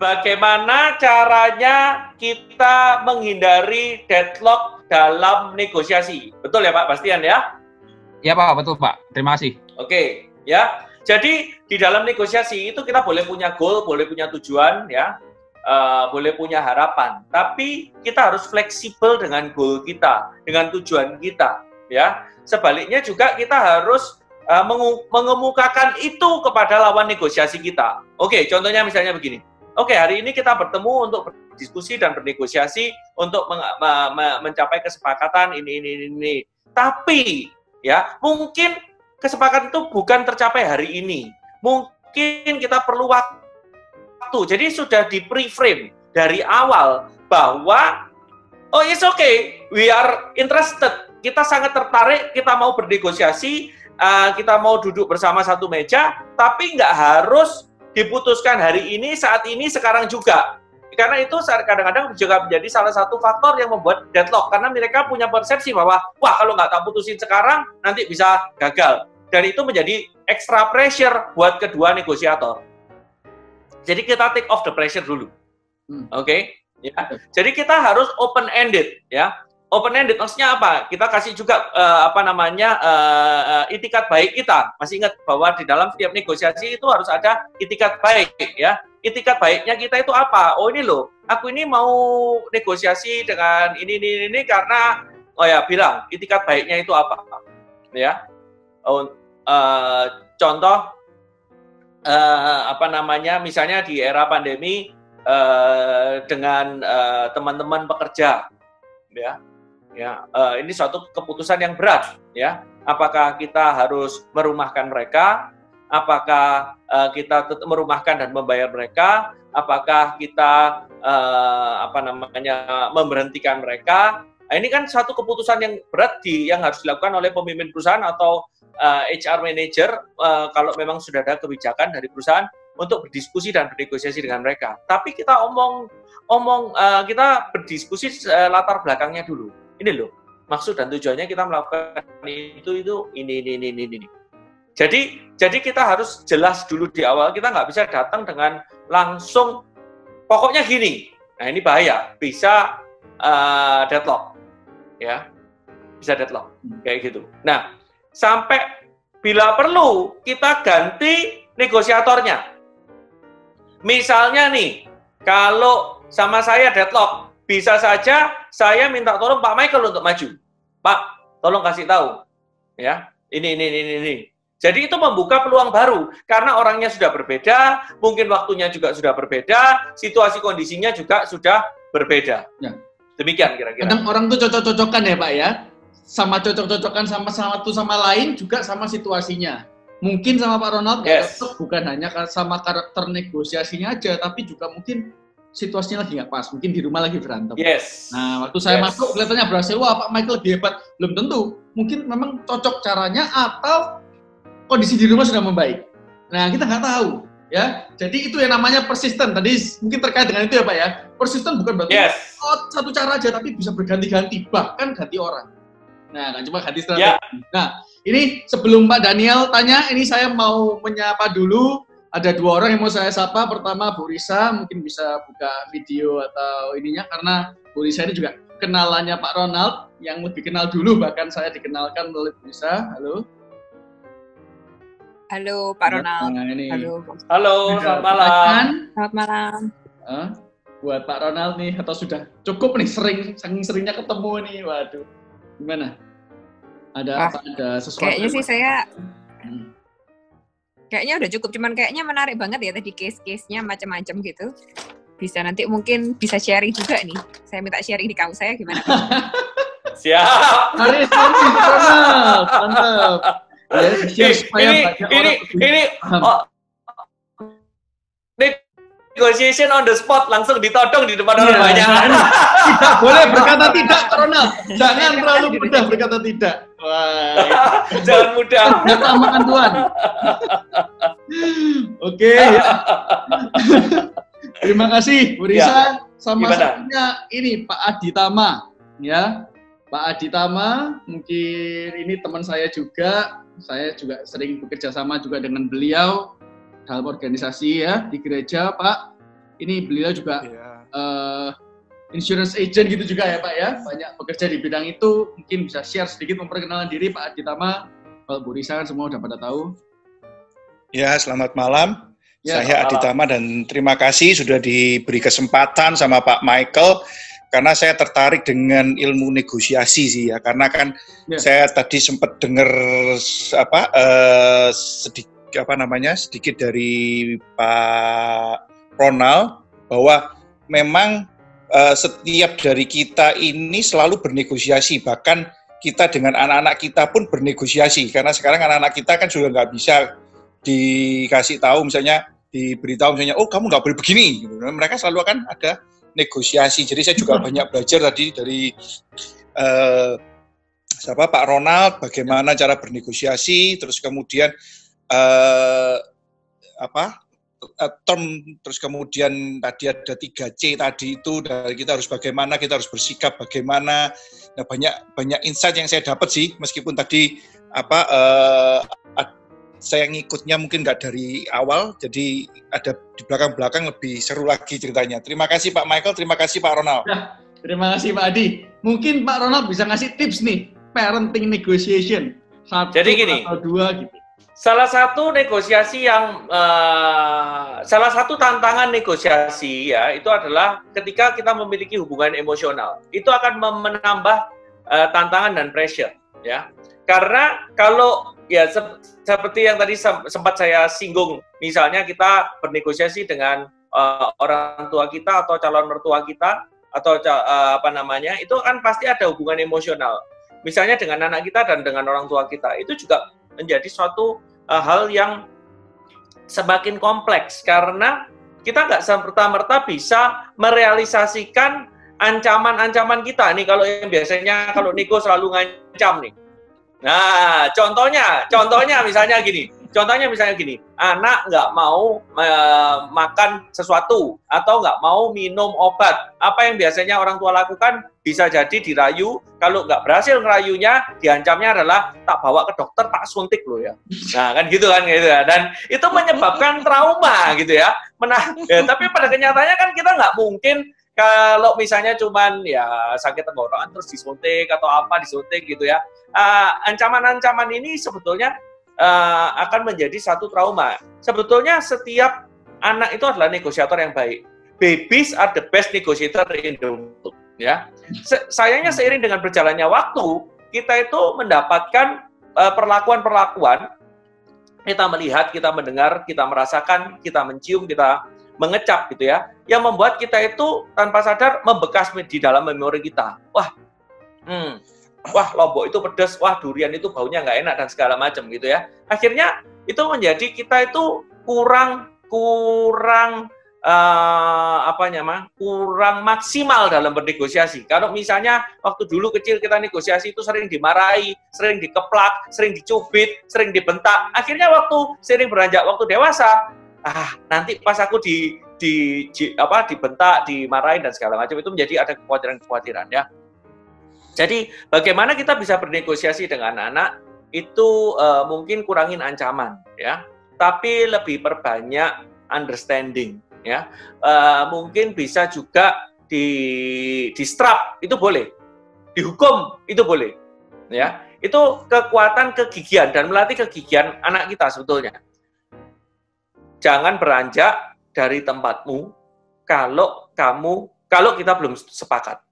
bagaimana caranya kita menghindari deadlock dalam negosiasi. Betul ya Pak Bastian ya? Ya Pak, betul Pak. Terima kasih. Oke, ya. Jadi di dalam negosiasi itu kita boleh punya goal, boleh punya tujuan ya. Boleh punya harapan, tapi kita harus fleksibel dengan goal kita, dengan tujuan kita ya. Sebaliknya juga kita harus mengemukakan itu kepada lawan negosiasi kita. Oke, contohnya misalnya begini. Oke, hari ini kita bertemu untuk berdiskusi dan bernegosiasi untuk mencapai kesepakatan ini. Tapi, ya, mungkin kesepakatan itu bukan tercapai hari ini. Mungkin kita perlu waktu. Jadi sudah di pre-frame dari awal bahwa oh, it's okay, we are interested. Kita sangat tertarik, kita mau bernegosiasi, kita mau duduk bersama satu meja, tapi nggak harus diputuskan hari ini, saat ini, sekarang juga. Karena itu kadang-kadang juga menjadi salah satu faktor yang membuat deadlock. Karena mereka punya persepsi bahwa, wah kalau nggak tak putusin sekarang, nanti bisa gagal. Dan itu menjadi extra pressure buat kedua negosiator. Jadi kita take off the pressure dulu. Oke? Ya. Jadi kita harus open-ended. Ya. Open-ended maksudnya apa? Kita kasih juga itikat baik kita. Masih ingat bahwa di dalam setiap negosiasi itu harus ada itikat baik ya. Itikat baiknya kita itu apa? Oh ini loh, aku ini mau negosiasi dengan ini karena bilang itikat baiknya itu apa? Ya. Contoh misalnya di era pandemi dengan teman-teman pekerja ya. Ini suatu keputusan yang berat, ya. Apakah kita harus merumahkan mereka? Apakah kita tetap merumahkan dan membayar mereka? Apakah kita memberhentikan mereka? Nah, ini kan satu keputusan yang berat yang harus dilakukan oleh pemimpin perusahaan atau HR manager kalau memang sudah ada kebijakan dari perusahaan untuk berdiskusi dan bernegosiasi dengan mereka. Tapi kita kita berdiskusi latar belakangnya dulu. Ini loh, maksud dan tujuannya kita melakukan itu ini. Jadi kita harus jelas dulu di awal, kita nggak bisa datang dengan langsung, pokoknya gini. Nah ini bahaya, bisa deadlock. Ya, bisa deadlock, kayak gitu. Nah, sampai bila perlu, kita ganti negosiatornya. Misalnya nih, kalau sama saya deadlock, bisa saja saya minta tolong Pak Michael untuk maju. Pak, tolong kasih tahu. Ya, ini. Jadi itu membuka peluang baru. Karena orangnya sudah berbeda, mungkin waktunya juga sudah berbeda, situasi kondisinya juga sudah berbeda. Ya. Demikian kira-kira. Kadang orang tuh cocok-cocokan ya Pak ya. Sama cocok-cocokan sama satu sama lain juga sama situasinya. Mungkin sama Pak Ronald cocok bukan hanya sama karakter negosiasinya aja, tapi juga mungkin situasinya lagi nggak pas, mungkin di rumah lagi berantem. Nah, waktu saya masuk kelihatannya berhasil, wah Pak Michael lebih hebat. Belum tentu, mungkin memang cocok caranya atau kondisi di rumah sudah membaik. Nah, kita nggak tahu, ya. Jadi itu yang namanya persisten. Tadi mungkin terkait dengan itu ya Pak ya. Persisten bukan berarti satu cara aja, tapi bisa berganti-ganti, bahkan ganti orang. Nah, nggak cuma ganti strategi. Nah, ini sebelum Pak Daniel tanya, ini saya mau menyapa dulu. Ada dua orang yang mau saya sapa. Pertama Bu Risa, mungkin bisa buka video atau ininya, karena Bu Risa ini juga kenalannya Pak Ronald, yang lebih kenal dulu, bahkan saya dikenalkan oleh Bu Risa. Halo. Halo Pak Ronald. Nah, ini. Halo, selamat malam. Selamat malam. Buat Pak Ronald nih, atau sudah cukup nih, saking seringnya ketemu nih, waduh. Gimana? Ada sesuatu? Kayaknya sih saya kayaknya udah cukup, cuman kayaknya menarik banget ya tadi case-case-nya macam-macam gitu. Bisa nanti mungkin bisa sharing juga nih. Saya minta sharing di kampus saya gimana? Siap. Hari mantap. Ini negotiation on the spot, langsung ditodong di depan orang banyak. Tidak boleh berkata tidak, Ronald. Jangan terlalu mudah berkata tidak. Wah, jangan mudah. Makan Tuhan. Oke. Ya. Terima kasih Bu Risa. Sama satunya ini Pak Aditama, ya. Pak Aditama, mungkin ini teman saya juga. Saya juga sering bekerja sama juga dengan beliau dalam organisasi ya di gereja, Pak. Ini beliau juga Iya. insurance agent gitu juga ya Pak ya, banyak bekerja di bidang itu. Mungkin bisa share sedikit memperkenalkan diri Pak Adi Tama. Kalau Bu Risa kan semua udah pada tahu. Ya, selamat malam. Ya, Saya Adi Tama dan terima kasih sudah diberi kesempatan sama Pak Michael karena saya tertarik dengan ilmu negosiasi sih ya, karena kan saya tadi sempat dengar sedikit dari Pak Ronald bahwa memang setiap dari kita ini selalu bernegosiasi, bahkan kita dengan anak-anak kita pun bernegosiasi, karena sekarang anak-anak kita kan juga nggak bisa dikasih tahu misalnya, diberitahu misalnya, oh kamu nggak boleh begini, gitu. Mereka selalu akan ada negosiasi. Jadi saya juga banyak belajar tadi dari Pak Ronald, bagaimana cara bernegosiasi, terus kemudian term, terus kemudian tadi ada 3C tadi itu, dari kita harus bagaimana, kita harus bersikap bagaimana. Nah, banyak insight yang saya dapat sih, meskipun tadi saya ngikutnya mungkin nggak dari awal, jadi ada di belakang-belakang lebih seru lagi ceritanya. Terima kasih Pak Michael, terima kasih Pak Ronald. Nah, terima kasih Pak Adi. Mungkin Pak Ronald bisa ngasih tips nih, parenting negotiation. 1 Jadi gini, atau 2 gitu. Salah satu negosiasi yang, salah satu tantangan negosiasi ya, itu adalah ketika kita memiliki hubungan emosional. Itu akan menambah tantangan dan pressure ya. Karena kalau ya seperti yang tadi sempat saya singgung, misalnya kita bernegosiasi dengan orang tua kita atau calon mertua kita atau itu kan pasti ada hubungan emosional. Misalnya dengan anak kita dan dengan orang tua kita, itu juga menjadi suatu hal yang semakin kompleks karena kita nggak serta-merta bisa merealisasikan ancaman-ancaman kita nih. Kalau yang biasanya kalau nego selalu ngancam nih. Nah, contohnya misalnya gini, anak nggak mau makan sesuatu atau nggak mau minum obat. Apa yang biasanya orang tua lakukan? Bisa jadi dirayu, kalau nggak berhasil ngerayunya, diancamnya adalah tak bawa ke dokter, tak suntik loh ya. Nah, kan gitu ya. Dan itu menyebabkan trauma gitu ya. Tapi pada kenyataannya kan kita nggak mungkin kalau misalnya cuman ya sakit tenggorokan terus disuntik atau apa disuntik gitu ya. Ancaman-ancaman ini sebetulnya akan menjadi satu trauma. Sebetulnya setiap anak itu adalah negosiator yang baik. Babies are the best negotiator in the world. Ya, sayangnya seiring dengan berjalannya waktu, kita itu mendapatkan perlakuan-perlakuan, kita melihat, kita mendengar, kita merasakan, kita mencium, kita mengecap gitu ya, yang membuat kita itu tanpa sadar membekas di dalam memori kita. Wah, lombok itu pedas, wah durian itu baunya nggak enak dan segala macam gitu ya. Akhirnya itu menjadi kita itu kurang maksimal dalam bernegosiasi. Kalau misalnya waktu dulu kecil kita negosiasi itu sering dimarahi, sering dikeplak, sering dicubit, sering dibentak. Akhirnya waktu sering beranjak waktu dewasa, nanti pas aku dibentak, dimarahin dan segala macam, itu menjadi ada kekhawatiran ya. Jadi bagaimana kita bisa bernegosiasi dengan anak itu mungkin kurangin ancaman ya, tapi lebih perbanyak understanding. Ya, mungkin bisa juga di strap itu boleh, dihukum itu boleh, ya. Itu kekuatan kegigihan dan melatih kegigihan anak kita sebetulnya. Jangan beranjak dari tempatmu kalau kita belum sepakat,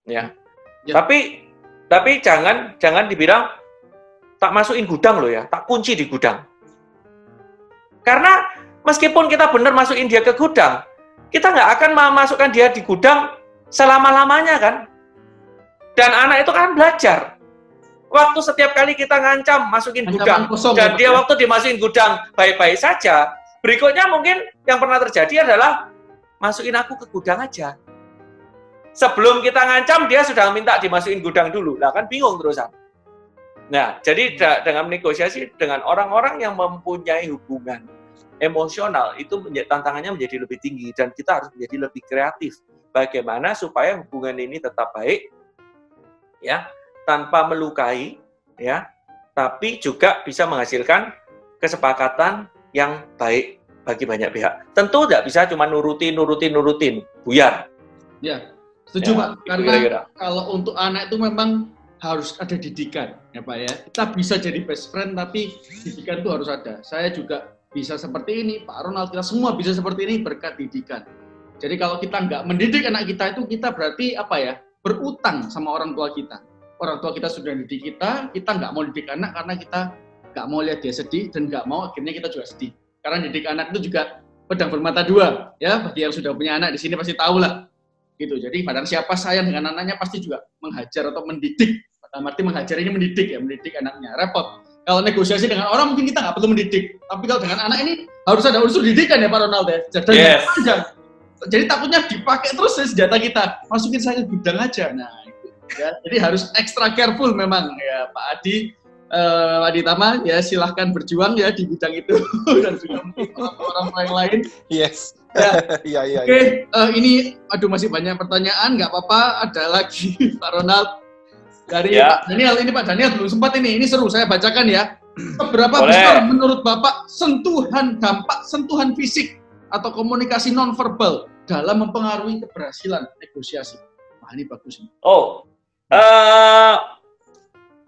ya. Tapi jangan dibilang tak masukin gudang loh ya, tak kunci di gudang, karena meskipun kita benar masukin dia ke gudang, kita nggak akan memasukkan dia di gudang selama-lamanya kan. Dan anak itu kan belajar. Waktu setiap kali kita ngancam masukin gudang, dan dia waktu dimasukin gudang baik-baik saja, berikutnya mungkin yang pernah terjadi adalah masukin aku ke gudang aja. Sebelum kita ngancam, dia sudah minta dimasukin gudang dulu. Lah kan bingung terusan. Nah, jadi dengan negosiasi dengan orang-orang yang mempunyai hubungan emosional itu tantangannya menjadi lebih tinggi dan kita harus menjadi lebih kreatif. Bagaimana supaya hubungan ini tetap baik, ya, tanpa melukai, ya, tapi juga bisa menghasilkan kesepakatan yang baik bagi banyak pihak. Tentu nggak bisa cuma nurutin, buyar. Ya, setuju Ya, Pak. itu Karena kira-kira. kalau untuk anak itu memang harus ada didikan, ya Pak ya. Kita bisa jadi best friend, tapi didikan itu harus ada. Saya juga bisa seperti ini, Pak Ronald, kita semua bisa seperti ini berkat didikan. Jadi kalau kita nggak mendidik anak kita itu, kita berarti apa ya? Berutang sama orang tua kita. Orang tua kita sudah didik kita nggak mau didik anak karena kita nggak mau lihat dia sedih dan nggak mau akhirnya kita juga sedih. Karena didik anak itu juga pedang bermata dua, ya. Bagi yang sudah punya anak di sini pasti tahu lah. Gitu. Jadi barang siapa sayang dengan anaknya pasti juga menghajar atau mendidik. Dalam arti menghajar ini mendidik ya, mendidik anaknya. Repot. Kalau negosiasi dengan orang mungkin kita nggak perlu mendidik. Tapi kalau dengan anak ini harus ada unsur didikan ya Pak Ronald ya. Jadi takutnya dipakai terus senjata kita. Masukin saya ke gudang aja. Nah itu. Ya. Jadi harus extra careful memang ya Pak Adi. Adi Tama ya silahkan berjuang ya di bidang itu. Dan juga mungkin orang-orang yang lain. Yes. Ya. Oke, ini masih banyak pertanyaan, nggak apa-apa, ada lagi Pak Ronald dari Pak Daniel. Ini Pak Daniel belum sempat ini seru saya bacakan ya. Seberapa besar menurut Bapak dampak sentuhan fisik atau komunikasi nonverbal dalam mempengaruhi keberhasilan negosiasi? Wah ini bagus.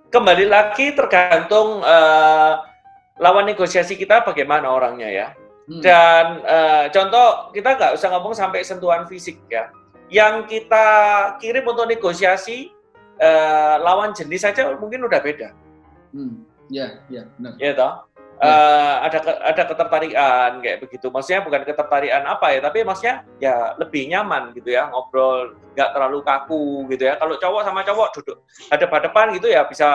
Kembali lagi tergantung lawan negosiasi kita bagaimana orangnya ya. Dan contoh kita nggak usah ngomong sampai sentuhan fisik ya. Yang kita kirim untuk negosiasi lawan jenis saja mungkin udah beda. Ya benar. Ya toh. Ada ketertarikan kayak begitu. Maksudnya bukan ketertarikan apa ya, tapi maksudnya ya lebih nyaman gitu ya, ngobrol nggak terlalu kaku gitu ya. Kalau cowok sama cowok duduk hadap-hadapan gitu ya bisa,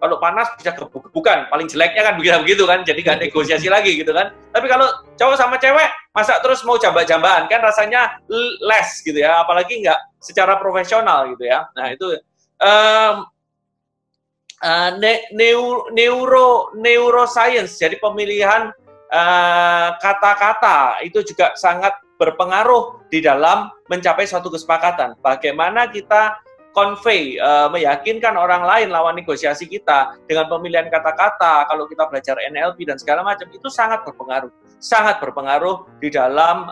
kalau panas bisa gebuk-gebukan, paling jeleknya kan begitu kan, jadi nggak negosiasi lagi gitu kan. Tapi kalau cowok sama cewek masa terus mau jambak-jambakan kan rasanya less gitu ya, apalagi nggak secara profesional gitu ya. Nah itu neuroscience, jadi pemilihan kata-kata itu juga sangat berpengaruh di dalam mencapai suatu kesepakatan. Bagaimana kita convey, meyakinkan orang lain lawan negosiasi kita dengan pemilihan kata-kata. Kalau kita belajar NLP dan segala macam, itu sangat berpengaruh di dalam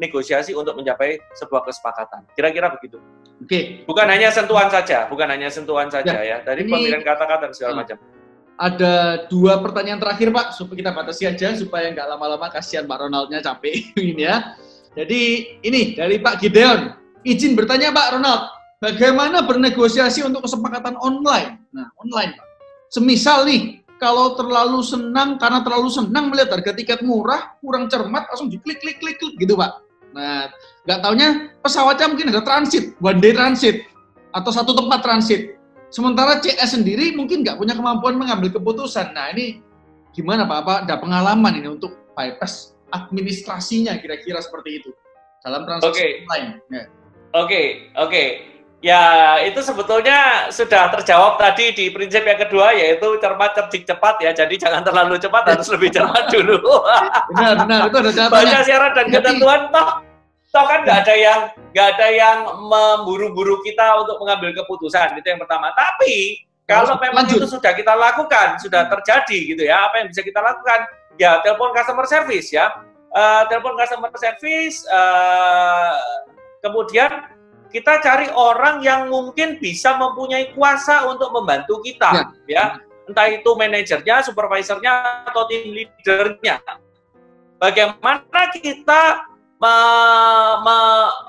negosiasi untuk mencapai sebuah kesepakatan. Kira-kira begitu. Oke. Bukan hanya sentuhan saja ya. Dari pemilihan kata-kata dan segala macam. Ada 2 pertanyaan terakhir Pak, supaya kita batasi aja supaya nggak lama-lama, kasihan Pak Ronaldnya capek ini ya. Jadi ini dari Pak Gideon, izin bertanya Pak Ronald, bagaimana bernegosiasi untuk kesepakatan online? Nah online Pak, semisal nih kalau terlalu senang melihat harga tiket murah, kurang cermat langsung diklik gitu Pak. Nah, nggak taunya pesawatnya mungkin ada transit, one day transit, atau satu tempat transit. Sementara CS sendiri mungkin nggak punya kemampuan mengambil keputusan. Nah, ini gimana Pak? Apa ada pengalaman ini untuk bypass administrasinya kira-kira seperti itu dalam transaksi online? Ya. Oke. Ya, itu sebetulnya sudah terjawab tadi di prinsip yang kedua, yaitu cermat, cerdik, cepat ya. Jadi jangan terlalu cepat, harus lebih cermat dulu. Benar, itu ada catatannya. Baca syarat dan ketentuan, toh kan nggak ada yang memburu-buru kita untuk mengambil keputusan, itu yang pertama. Tapi kalau memang itu sudah kita lakukan, sudah terjadi gitu ya, apa yang bisa kita lakukan? Ya, telepon customer service ya. Kemudian kita cari orang yang mungkin bisa mempunyai kuasa untuk membantu kita, ya. Entah itu manajernya, supervisornya, atau tim leadernya. Bagaimana kita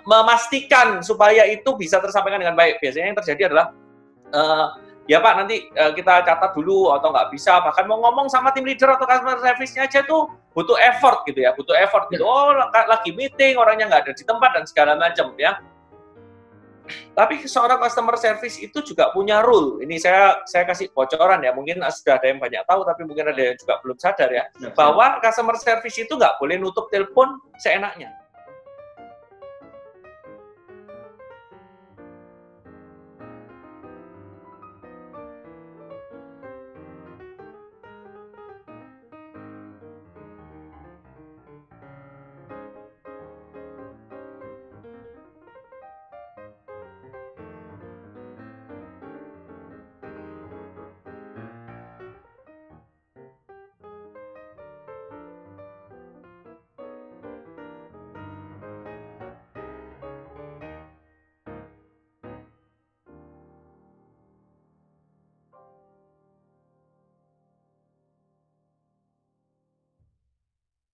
memastikan supaya itu bisa tersampaikan dengan baik? Biasanya yang terjadi adalah, ya Pak, nanti kita catat dulu atau nggak bisa. Bahkan mau ngomong sama tim leader atau customer service-nya aja tuh butuh effort gitu ya, gitu. Oh, lagi meeting, orangnya nggak ada di tempat dan segala macam ya. Tapi seorang customer service itu juga punya rule. Ini saya kasih bocoran ya, mungkin sudah ada yang banyak tahu, tapi mungkin ada yang juga belum sadar ya, bahwa customer service itu nggak boleh nutup telepon seenaknya.